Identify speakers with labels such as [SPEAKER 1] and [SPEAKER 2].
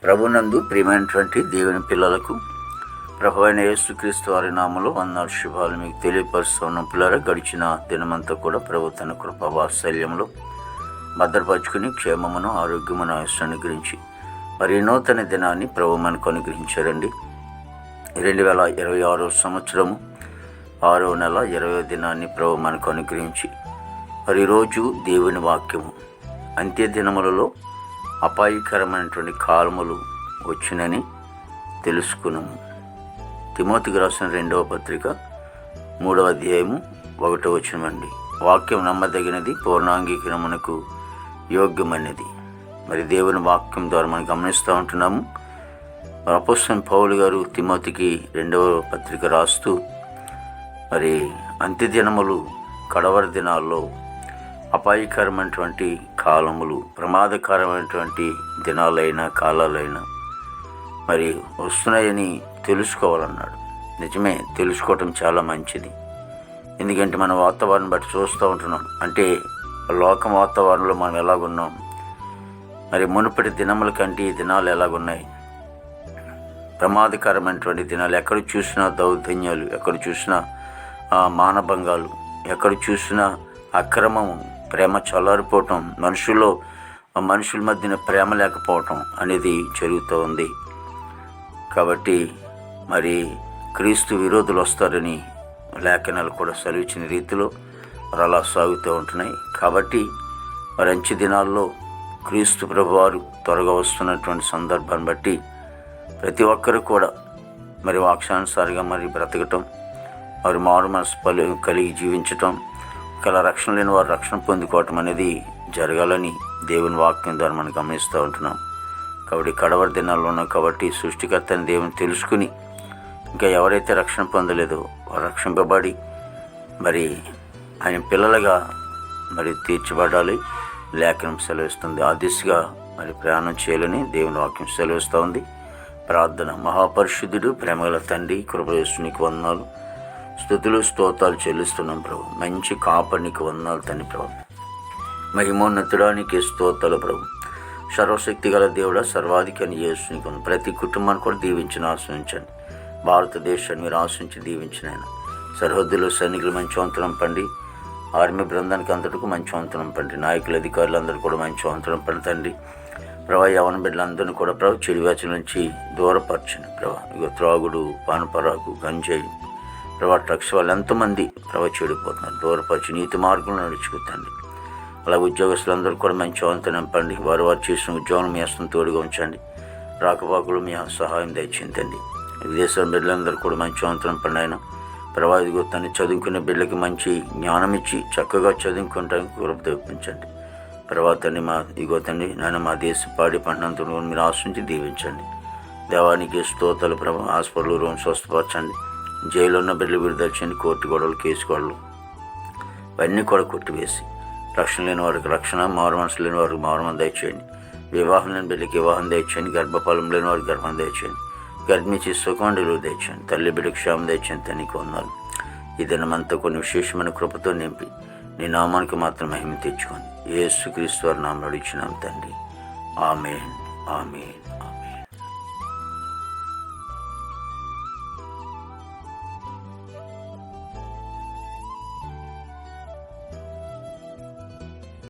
[SPEAKER 1] ప్రభునందు ప్రియమైనటువంటి దేవుని పిల్లలకు ప్రభు అయిన యేసుక్రీస్తు వారి నామములో వందనాలు శుభాలు మీకు తెలియపరుస్తున్న పిల్లల గడిచిన దినమంతా కూడా ప్రభు తన కృపా వాత్సల్యంలో భద్రపరుచుకుని క్షేమమును ఆరోగ్యమును ఆయుష్ను గురించి మరి నూతన దినాన్ని ప్రభు మనకు అనుగ్రహించారండి. 2026 సంవత్సరము 6వ నెల 20వ దినాన్ని ప్రభు మనకు అనుగ్రహించి మరి ఈరోజు దేవుని వాక్యము అంత్య దినములలో అపాయకరమైనటువంటి కాలములు వచ్చినని తెలుసుకున్నాము. తిమోతికి రాసిన 2వ పత్రిక 3వ అధ్యాయము 1వ వచనమండి. వాక్యం నమ్మదగినది, పూర్ణాంగీకరణకు యోగ్యమైనది. మరి దేవుని వాక్యం ద్వారా మనం గమనిస్తూ ఉంటున్నాము. అపోస్తలుడైన పౌలు గారు తిమోతికి 2వ పత్రిక రాస్తూ మరి అంత్య దినములు కడవరి దినాల్లో అపాయకరమైనటువంటి కాలములు, ప్రమాదకరమైనటువంటి దినాలైన కాలాలైనా మరి వస్తున్నాయని తెలుసుకోవాలన్నాడు. నిజమే, తెలుసుకోవటం చాలా మంచిది. ఎందుకంటే మన వాతావరణం బట్టి చూస్తూ ఉంటున్నాం. అంటే లోకం వాతావరణంలో మనం ఎలాగున్నాం, మరి మునుపటి దినముల కంటే ఈ దినాలు ఎలాగున్నాయి. ప్రమాదకరమైనటువంటి దినాలు, ఎక్కడ చూసినా దౌర్జన్యాలు, ఎక్కడ చూసినా మానభంగాలు, ఎక్కడ చూసినా అక్రమము, ప్రేమ చల్లారిపోవటం, మనుషుల మధ్యన ప్రేమ లేకపోవటం అనేది జరుగుతూ ఉంది. కాబట్టి మరి క్రీస్తు విరోధులు వస్తారని లేఖనాలు కూడా సెలవిచ్చిన రీతిలో మరి అలా సాగుతూ ఉంటున్నాయి. కాబట్టి మరి అంచె దినాల్లో క్రీస్తు ప్రభువారు త్వరగా వస్తున్నటువంటి సందర్భాన్ని బట్టి ప్రతి ఒక్కరు కూడా మరి వాక్యానుసారిగా మరి బ్రతకటం, మరి మారు మనసు కలిగి జీవించటం, ఒకవేళ రక్షణ లేని వారు రక్షణ పొందుకోవటం అనేది జరగాలని దేవుని వాక్యం ద్వారా మనం గమనిస్తూ ఉంటున్నాం. కాబట్టి కడవరి దినాల్లో ఉన్నాం. కాబట్టి సృష్టికర్త అని దేవుని తెలుసుకుని ఇంకా ఎవరైతే రక్షణ పొందలేదో వారు రక్షింపబడి మరి ఆయన పిల్లలుగా మరి తీర్చబడాలి లేఖనం సెలవిస్తుంది. ఆ దిశగా మరి ప్రయాణం చేయాలని దేవుని వాక్యం సెలవిస్తూ ఉంది. ప్రార్థన. మహాపరిశుద్ధుడు, ప్రేమగల తండ్రి, కృపయేసునికి వందనాలు, స్తుతులు స్తోత్రాలు చెల్లిస్తున్నాం ప్రభు. మంచి కాపరికి వందనాలు తండ్రి ప్రభు. మహిమోన్నతుడానికి స్తోత్రాలు ప్రభు. సర్వశక్తి గల దేవుడా, సర్వాధికారి యేసునికి ప్రతి కుటుంబాన్ని కూడా దీవించిన ఆశ్రయించండి. భారతదేశాన్ని మీరు ఆశ్రయించి దీవించిన ఆయన సరిహద్దులో సైనికులు మంచి వంతనం పండి, ఆర్మీ బృందానికి అంతటికి మంచి వంతనం పండి, నాయకులు అధికారులందరూ కూడా మంచి వంతనం పండి ప్రభా. యవన బిడ్డలందరినీ కూడా ప్రభు చెడు వ్యాచుల నుంచి దూరపరచండి ప్రభా. ఇక త్రాగుడు, పానపరాకు, గంజాయి ప్రభా, డ్రగ్స్ వాళ్ళు ఎంతోమంది ప్రభా చెడిపోతున్నారు. దూరపరిచి నీతి మార్గంలో నడుచుకుంటండి. అలాగే ఉద్యోగస్తులందరూ కూడా మంచి వంతు నింపండి. వారు చేసిన ఉద్యోగం మీ హస్తం తోడుగా ఉంచండి. రాకపోకలు మీ సహాయం దయచేయండి. విదేశాల బిడ్డలందరూ కూడా మంచి వంతు నింపండి. ఆయన ప్రభా ఇదిగో తను చదువుకునే బిడ్డలకి మంచి జ్ఞానం ఇచ్చి చక్కగా చదువుకుంటానికి కృప తెప్పించండి ప్రభా. తండ్రి మా దేశ పాడి పంటంతో మీరు ఆశించి దీవించండి. దేవానికి స్తోత్రాలు ప్రభా. హాస్పిటల్ రూమ్ స్వస్థపరచండి. జైలు ఉన్న బిడ్డలు విడుదల చేయండి. కోర్టు గొడవలు, కేసు గొడవలు ఇవన్నీ కూడా కొట్టివేసి రక్షణ లేని వారికి రక్షణ, మారు మనసు లేని వారికి మారు మనసు దయచేయండి. వివాహం లేని బిడ్డకి వివాహం దయచేయండి. గర్భఫలం లేని వారికి గర్భం దయచేయండి. గర్భిణీ సుఖండులు దయచేయండి. తల్లి బిడ్డకి క్షేమం దయచేయండి. తనకి వందనాలు. ఈ దినమంతా కొన్ని విశేషమైన కృపతో నింపి నీ నామానికి మాత్రం మహిమ తెచ్చుకోండి. యేసుక్రీస్తు వారి నామములో అడిగినాం తండ్రి. ఆమేన్, ఆమేన్.